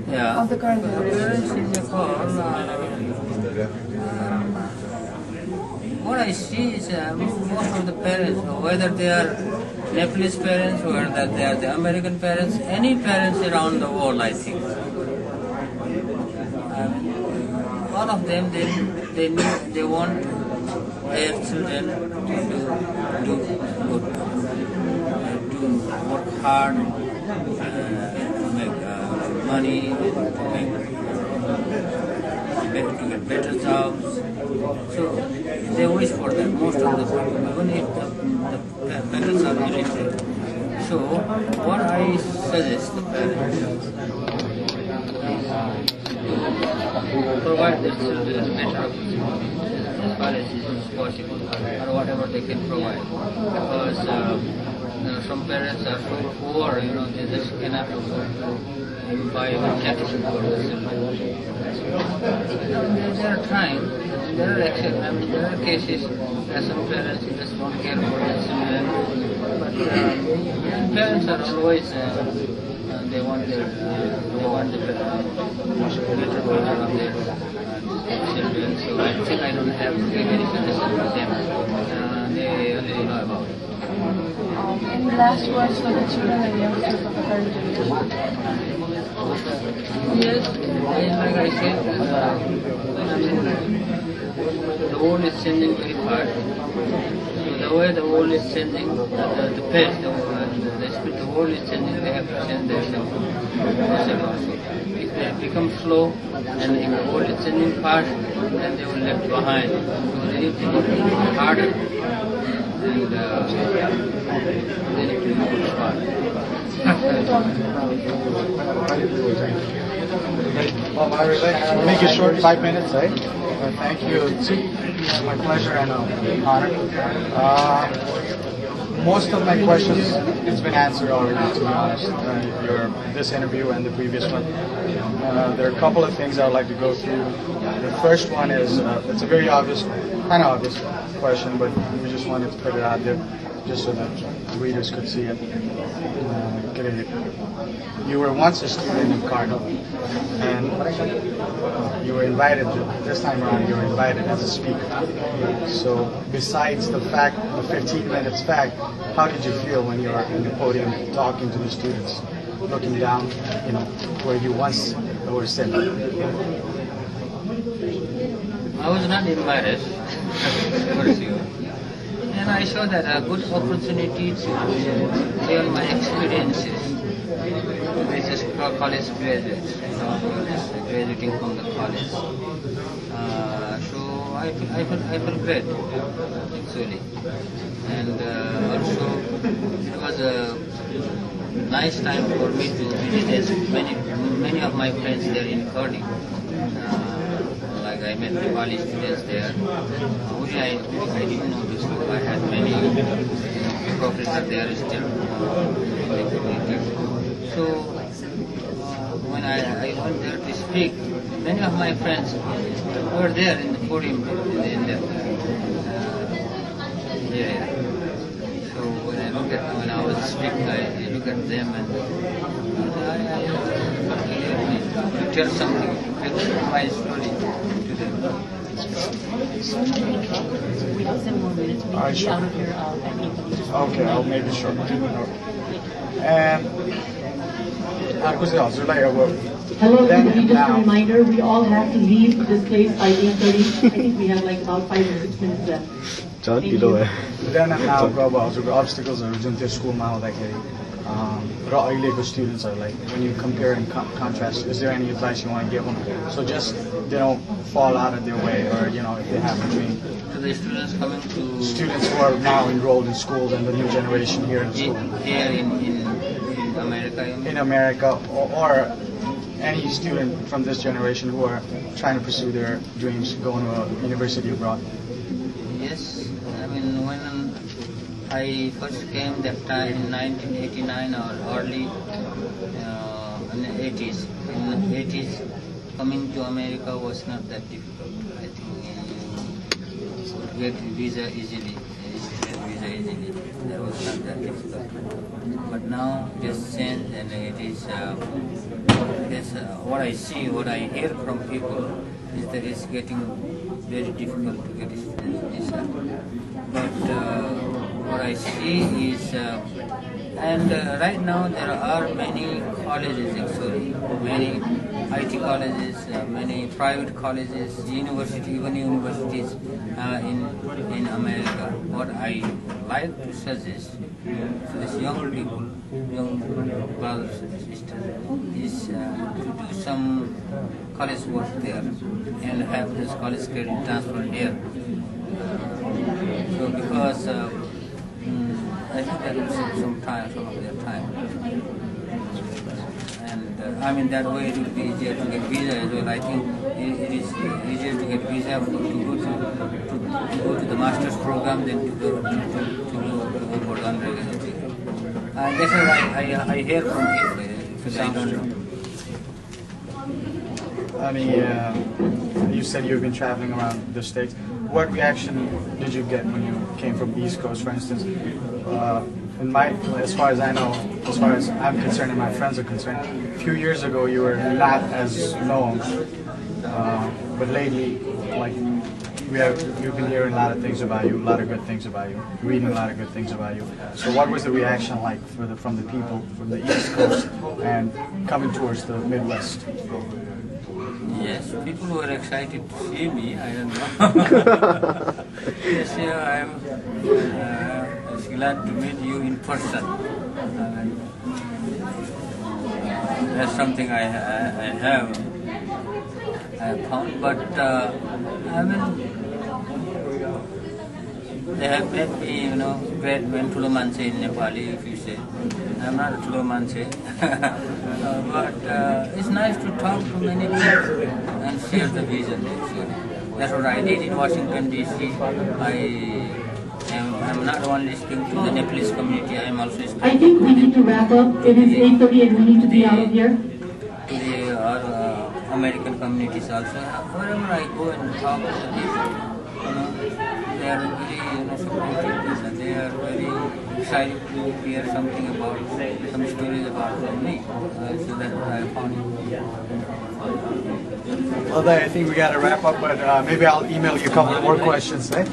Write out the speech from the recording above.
Yeah. of the current Parents generation? in Nepal, what I see is most of the parents, whether they are Nepalese parents or that they are the American parents, any parents around the world, I think. All of them, they want their children to do good, to work hard, to make money, to get better jobs. So they wish for that most of the time, even if the parents are illiterate. So what I suggest the parents provide their children better opportunities as far as is possible, or whatever they can provide. Because some parents are so poor, they just cannot afford to buy a textbook for the children. There are times, there are cases where some parents just don't care for their children, but parents are always they want the better version of their children. So I think I don't have to give any suggestion to them. They already know about it. Any last words for the children and youngsters of the current generation? Yes, like I said, the world is changing very fast. So the way the world is changing, the pace, the speed the world is changing, they have to change themselves also. If they become slow and if the world is changing fast, then they will left behind. So they need to work harder and they need to work smart. Well, I would like to make it short, 5 minutes, eh? Thank you. It's my pleasure and honor. Most of my questions has been answered already, to be honest. This interview and the previous one. There are a couple of things I'd like to go through. The first one is it's a very obvious, kind of obvious question, but we just wanted to put it out there just so that the readers could see it. You were once a student in Cardinal, and you were invited this time around. You were invited as a speaker. So, besides the 15 minutes fact, how did you feel when you were in the podium talking to the students, looking down, where you once were sitting? I was not embarrassed, for sure. And I saw that a good opportunity to share my experiences. This is for college graduates, graduating from the college. So I feel great, actually. And also, it was a nice time for me to visit many of my friends there in Kurdi. Like I met Nepali students there. I didn't know this group. I had many professors there still. So when I went there to speak, many of my friends were there in the podium in the area. So when I was speaking, I look at them and I tell something, I tell my story to them. We have 7 more minutes. We can be out of here at 8:30. Okay, I'll make it short. Hello, everybody. Just a reminder, we all have to leave this place by 8:30. I think we have like about 5 or 6 minutes left. Thank you. Then and now, हजुरको obstacles जुन त्यो स्कुलमा आउँदाखेरि र अहिलेको students are like, when you compare and contrast, is there any advice you want to give them? So just they don't fall out of their way, or if they have a dream. To the students coming to Students who are now enrolled in schools and the new generation here in school. Here in America. In America, or any student from this generation who are trying to pursue their dreams, going to a university abroad. Yes, I mean when I first came that time in 1989 or early in the 80s. In the 80s, coming to America was not that difficult. I think you could get visa easily. There was not that difficult. But now just changed, and it is what I see, what I hear from people is that it's getting very difficult to get visa. But what I see is, right now there are many colleges actually, many IT colleges, many private colleges, even universities in America. What I like to suggest to these young people, young brothers and sisters, is to do some college work there and have this college credit transferred here. So because I think that will save some of their time. And I mean, that way it will be easier to get visa as well. I think it is easier to get visa to go to the master's program than to go for the undergraduate. That's what I hear from people, because I don't know. I mean, you said you've been traveling around the States. What reaction did you get when you came from East Coast, for instance? As far as I know, as far as I'm concerned and my friends are concerned, a few years ago you were not as known, but lately, like, we've been hearing a lot of things about you, a lot of good things about you, reading a lot of good things about you. So what was the reaction like from the people from the East Coast and coming towards the Midwest? Yes, people were excited to see me. I don't know. Yes, yeah, I'm glad to meet you in person. That's something I have found, but I mean, they have made me, great when Tulo Manse in Nepali, if you say. I'm not a Tulo Manse. But it's nice to talk to many people and share the vision, actually. That's what I did in Washington, D.C. I'm not only speaking to the Nepalese community, I am also speaking I think we need to wrap up. It is 8:30 and we need to be out of here. To the American communities also. Wherever I go and talk to the people, they are very supportive and they are very excited to hear something about, some stories about me. So that's what I found. Well, I think we got to wrap up, but maybe I'll email you a couple more questions. Eh?